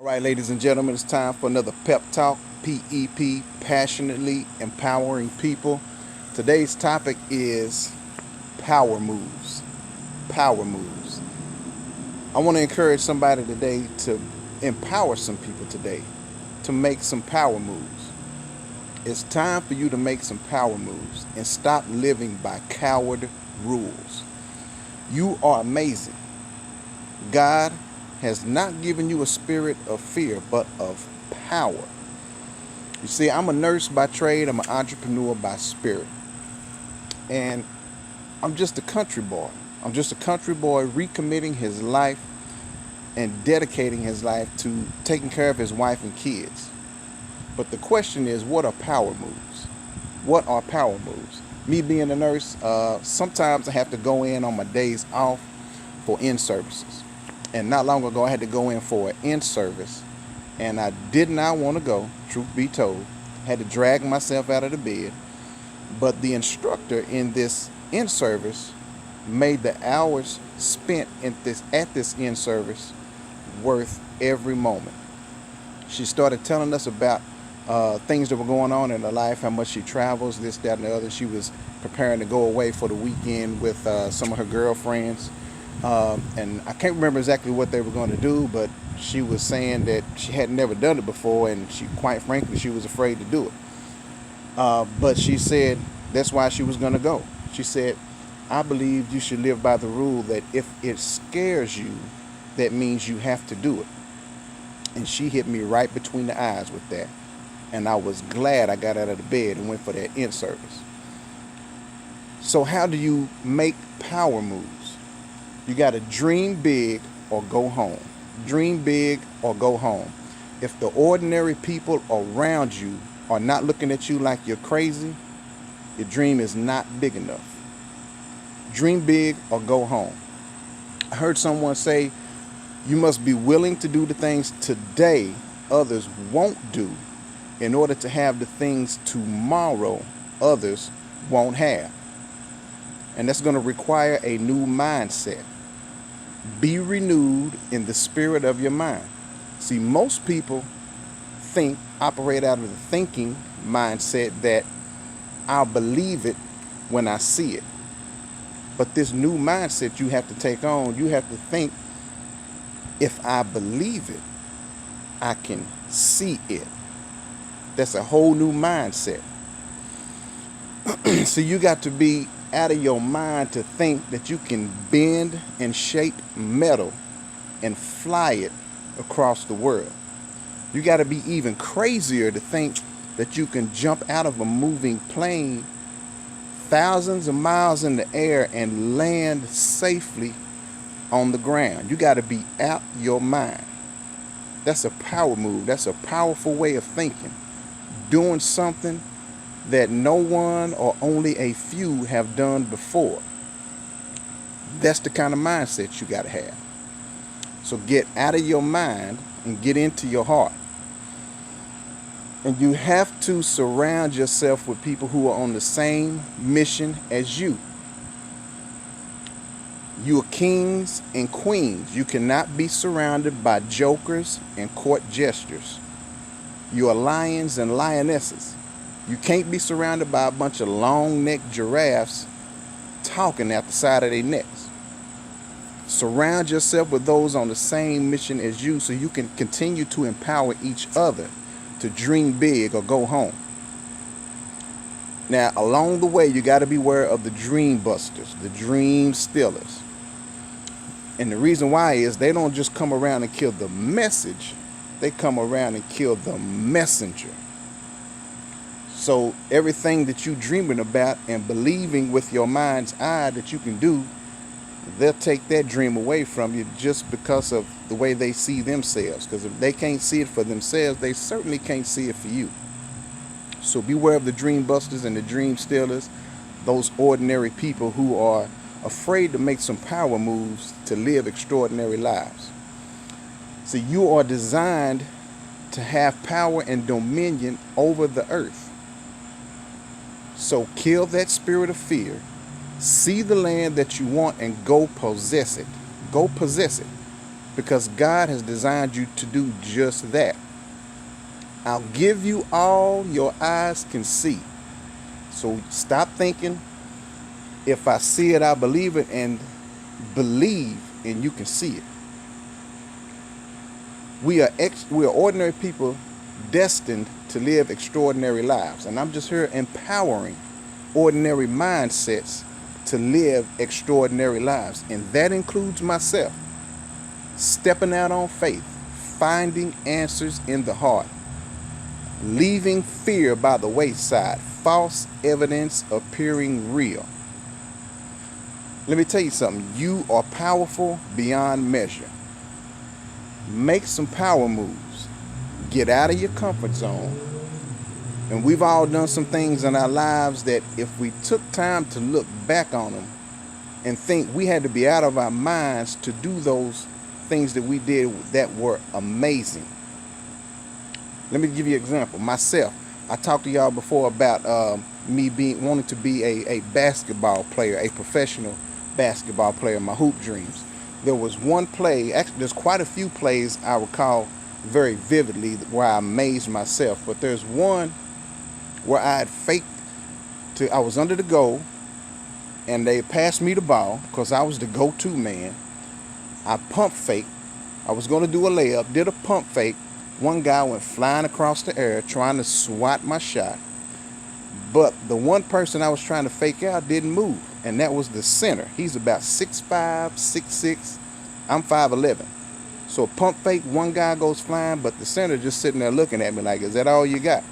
All right, ladies and gentlemen, it's time for another pep talk. PEP, passionately empowering people. Today's topic is power moves. Power moves. I want to encourage somebody today to empower some people today to make some power moves. It's time for you to make some power moves and stop living by coward rules. You are amazing. God has not given you a spirit of fear, but of power. You see, I'm a nurse by trade, I'm an entrepreneur by spirit. And I'm just a country boy. I'm just a country boy recommitting his life and dedicating his life to taking care of his wife and kids. But the question is, what are power moves? What are power moves? Me being a nurse, sometimes I have to go in on my days off for in services. And not long ago, I had to go in for an in service, and I did not want to go, truth be told. Had to drag myself out of the bed. But the instructor in this in service made the hours spent at this in service worth every moment. She started telling us about things that were going on in her life, how much she travels, this, that, and the other. She was preparing to go away for the weekend with some of her girlfriends. And I can't remember exactly what they were going to do, but she was saying that she had never done it before, and quite frankly, she was afraid to do it. But she said that's why she was going to go. She said, I believe you should live by the rule that if it scares you, that means you have to do it. And she hit me right between the eyes with that. And I was glad I got out of the bed and went for that in service. So how do you make power moves? You got to dream big or go home. Dream big or go home. If the ordinary people around you are not looking at you like you're crazy, your dream is not big enough. Dream big or go home. I heard someone say, you must be willing to do the things today others won't do in order to have the things tomorrow others won't have. And that's going to require a new mindset. Be renewed in the spirit of your mind. See, most people operate out of the thinking mindset that I'll believe it when I see it. But this new mindset you have to take on, you have to think, if I believe it, I can see it. That's a whole new mindset. So you got to be out of your mind to think that you can bend and shape metal and fly it across the world. You got to be even crazier to think that you can jump out of a moving plane thousands of miles in the air and land safely on the ground. You got to be out your mind. That's a power move. That's a powerful way of thinking. Doing something that no one or only a few have done before. That's the kind of mindset you got to have. So get out of your mind and get into your heart. And you have to surround yourself with people who are on the same mission as you. You are kings and queens. You cannot be surrounded by jokers and court jesters. You are lions and lionesses. You can't be surrounded by a bunch of long-necked giraffes talking at the side of their necks. Surround yourself with those on the same mission as you so you can continue to empower each other to dream big or go home. Now, along the way, you got to be aware of the dream busters, the dream stealers. And the reason why is they don't just come around and kill the message, they come around and kill the messenger. So everything that you're dreaming about and believing with your mind's eye that you can do, they'll take that dream away from you just because of the way they see themselves. Because if they can't see it for themselves, they certainly can't see it for you. So beware of the dream busters and the dream stealers, those ordinary people who are afraid to make some power moves to live extraordinary lives. So you are designed to have power and dominion over the earth. So kill that spirit of fear. See the land that you want and go possess it. Go possess it. because God has designed you to do just that. I'll give you all your eyes can see. So stop thinking, if I see it, I believe it, and believe and you can see it. We are ordinary people destined to live extraordinary lives. And I'm just here empowering ordinary mindsets to live extraordinary lives. And that includes myself. Stepping out on faith, finding answers in the heart, leaving fear by the wayside, false evidence appearing real. Let me tell you something. You are powerful beyond measure. Make some power moves. Get out of your comfort zone. And we've all done some things in our lives that if we took time to look back on them and think, we had to be out of our minds to do those things that we did that were amazing. Let me give you an example. Myself, I talked to y'all before about me wanting to be a basketball player, a professional basketball player, my hoop dreams. There was one play, actually there's quite a few plays I recall very vividly where I amazed myself, but there's one where I had faked I was under the goal and they passed me the ball because I was the go-to man. I pump faked. I was going to do a layup, did a pump fake. One guy went flying across the air trying to swat my shot. But the one person I was trying to fake out didn't move, and that was the center. He's about 6'5", 6'6". I'm 5'11". So a pump fake, one guy goes flying, but the center just sitting there looking at me like, is that all you got?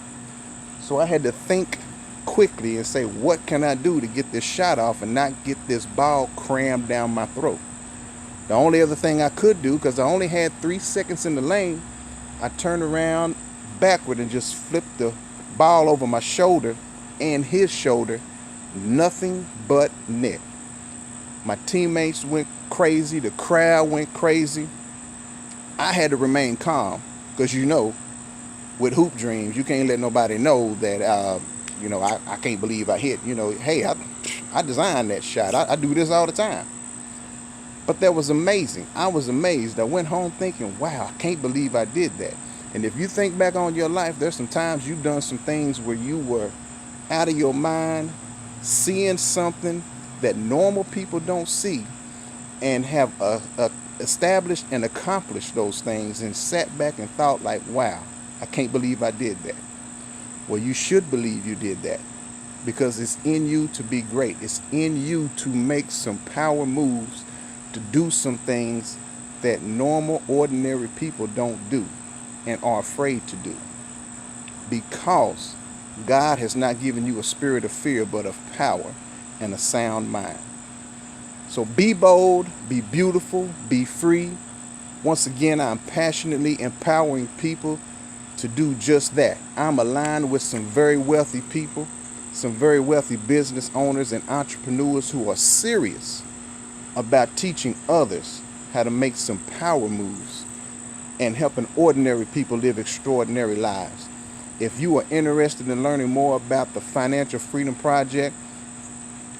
So I had to think quickly and say, what can I do to get this shot off and not get this ball crammed down my throat? The only other thing I could do, because I only had 3 seconds in the lane, I turned around backward and just flipped the ball over my shoulder and his shoulder. Nothing but net. My teammates went crazy. The crowd went crazy. I had to remain calm because, with hoop dreams, you can't let nobody know that, I can't believe I hit. Hey, I designed that shot. I do this all the time. But that was amazing. I was amazed. I went home thinking, wow, I can't believe I did that. And if you think back on your life, there's some times you've done some things where you were out of your mind, seeing something that normal people don't see, and have established and accomplished those things and sat back and thought like, wow, I can't believe I did that. Well, you should believe you did that because it's in you to be great. It's in you to make some power moves, to do some things that normal, ordinary people don't do and are afraid to do, because God has not given you a spirit of fear, but of power and a sound mind. So be bold, be beautiful, be free. Once again, I'm passionately empowering people to do just that. I'm aligned with some very wealthy people, some very wealthy business owners and entrepreneurs who are serious about teaching others how to make some power moves and helping ordinary people live extraordinary lives. If you are interested in learning more about the Financial Freedom Project,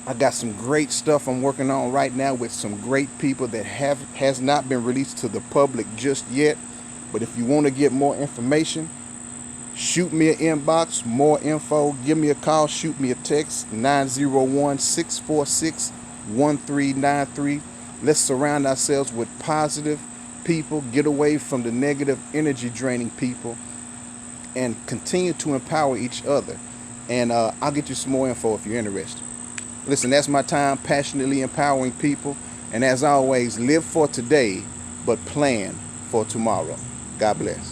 I got some great stuff I'm working on right now with some great people that has not been released to the public just yet. But if you want to get more information, shoot me an inbox, more info, give me a call, shoot me a text, 901-646-1393. Let's surround ourselves with positive people, get away from the negative energy draining people, and continue to empower each other. And I'll get you some more info if you're interested. Listen, that's my time, passionately empowering people. And as always, live for today, but plan for tomorrow. God bless.